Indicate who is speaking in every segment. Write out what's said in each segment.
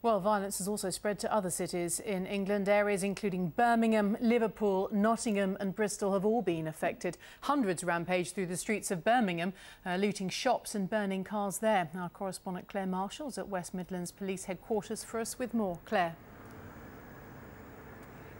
Speaker 1: Well, violence has also spread to other cities in England. Areas including Birmingham, Liverpool, Nottingham and Bristol have all been affected. Hundreds rampaged through the streets of Birmingham, looting shops and burning cars there. Our correspondent Claire Marshall is at West Midlands Police Headquarters for us with more. Claire.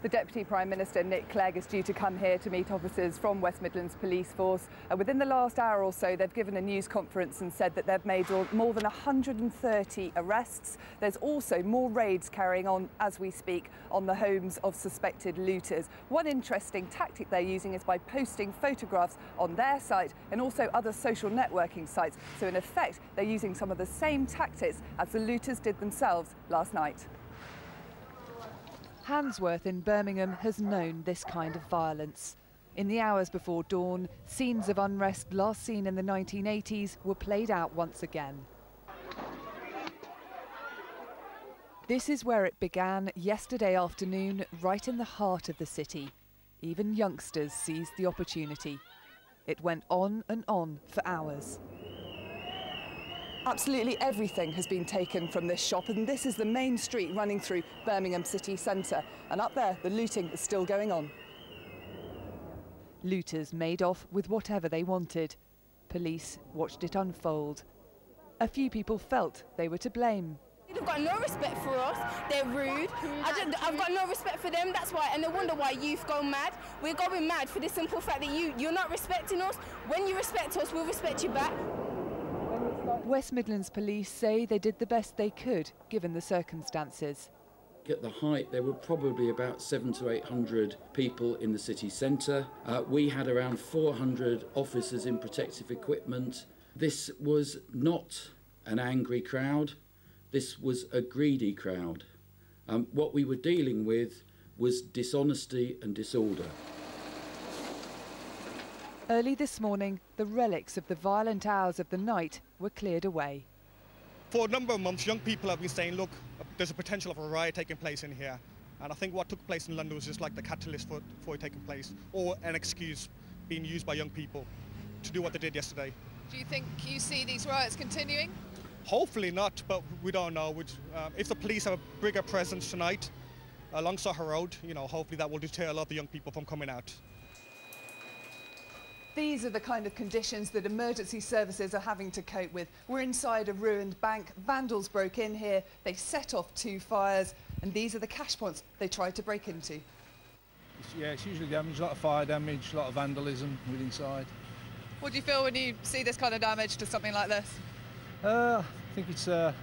Speaker 2: The Deputy Prime Minister, Nick Clegg, is due to come here to meet officers from West Midlands Police Force. Within the last hour or so, they've given a news conference and said that they've made more than 130 arrests. There's also more raids carrying on as we speak on the homes of suspected looters. One interesting tactic they're using is by posting photographs on their site and also other social networking sites. So in effect, they're using some of the same tactics as the looters did themselves last night. Handsworth in Birmingham has known this kind of violence. In the hours before dawn, scenes of unrest last seen in the 1980s were played out once again. This is where it began yesterday afternoon, right in the heart of the city. Even youngsters seized the opportunity. It went on and on for hours. Absolutely everything has been taken from this shop, and this is the main street running through Birmingham city centre. And up there, the looting is still going on. Looters made off with whatever they wanted. Police watched it unfold. A few people felt they were to blame.
Speaker 3: They've got no respect for us, they're rude, I've got no respect for them, that's why, and I wonder why youth go mad. We're going mad for the simple fact that you're not respecting us. When you respect us, we'll respect you back.
Speaker 2: West Midlands Police say they did the best they could, given the circumstances.
Speaker 4: At the height, there were probably about 700 to 800 people in the city centre. We had around 400 officers in protective equipment. This was not an angry crowd. This was a greedy crowd. What we were dealing with was dishonesty and disorder.
Speaker 2: Early this morning, the relics of the violent hours of the night were cleared away.
Speaker 5: For a number of months, young people have been saying, look, there's a potential of a riot taking place in here. And I think what took place in London was just like the catalyst for it taking place, or an excuse being used by young people to do what they did yesterday.
Speaker 6: Do you think you see these riots continuing?
Speaker 5: Hopefully not, but we don't know. If the police have a bigger presence tonight along Soho Road, hopefully that will deter a lot of the young people from coming out.
Speaker 2: These are the kind of conditions that emergency services are having to cope with. We're inside a ruined bank. Vandals broke in here. They set off 2 fires, and these are the cash points they tried to break into.
Speaker 7: It's usually damage, a lot of fire damage, a lot of vandalism within inside.
Speaker 6: What do you feel when you see this kind of damage to something like this?
Speaker 7: I think it's a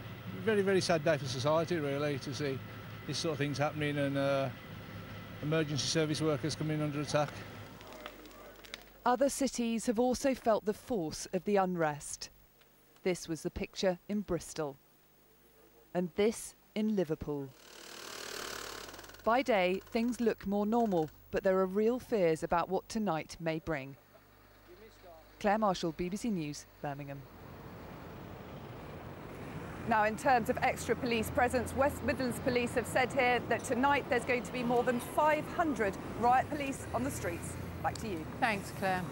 Speaker 7: very, very sad day for society, really, to see this sort of things happening and emergency service workers coming under attack.
Speaker 2: Other cities have also felt the force of the unrest. This was the picture in Bristol. And this in Liverpool. By day, things look more normal, but there are real fears about what tonight may bring. Claire Marshall, BBC News, Birmingham. Now, in terms of extra police presence, West Midlands Police have said here that tonight there's going to be more than 500 riot police on the streets. Back to you.
Speaker 1: Thanks, Claire.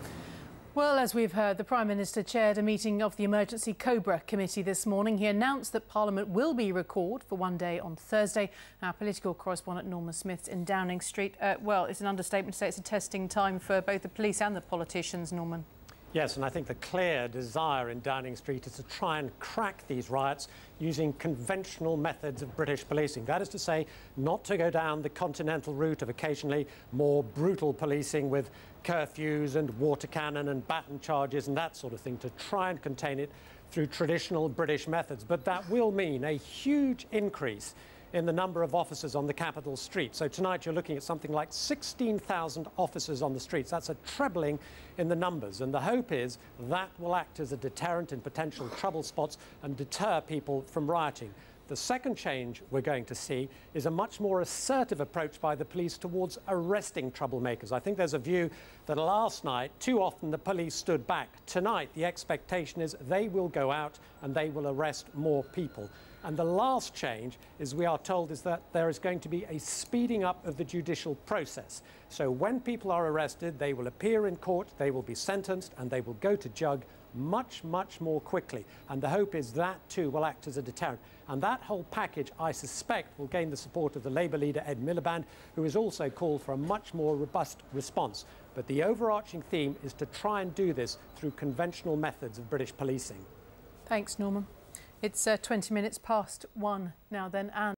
Speaker 1: Well, as we've heard, the Prime Minister chaired a meeting of the Emergency Cobra Committee this morning. He announced that Parliament will be recalled for one day on Thursday. Our political correspondent Norman Smith's in Downing Street. Well, it's an understatement to say it's a testing time for both the police and the politicians, Norman.
Speaker 8: Yes, and I think the clear desire in Downing Street is to try and crack these riots using conventional methods of British policing. That is to say, not to go down the continental route of occasionally more brutal policing with curfews and water cannon and baton charges and that sort of thing, to try and contain it through traditional British methods. But that will mean a huge increase in the number of officers on the capital street. So tonight you're looking at something like 16,000 officers on the streets. That's a trebling in the numbers. And the hope is that will act as a deterrent in potential trouble spots and deter people from rioting. The second change we're going to see is a much more assertive approach by the police towards arresting troublemakers. I think there's a view that last night, too often the police stood back. Tonight, the expectation is they will go out and they will arrest more people. And the last change is, we are told, is that there is going to be a speeding up of the judicial process. So when people are arrested, they will appear in court, they will be sentenced, and they will go to judge much, much more quickly. And the hope is that too will act as a deterrent. And that whole package, I suspect, will gain the support of the Labour leader Ed Miliband, who has also called for a much more robust response. But the overarching theme is to try and do this through conventional methods of British policing.
Speaker 1: Thanks, Norman. It's 20 minutes past 1 now then, and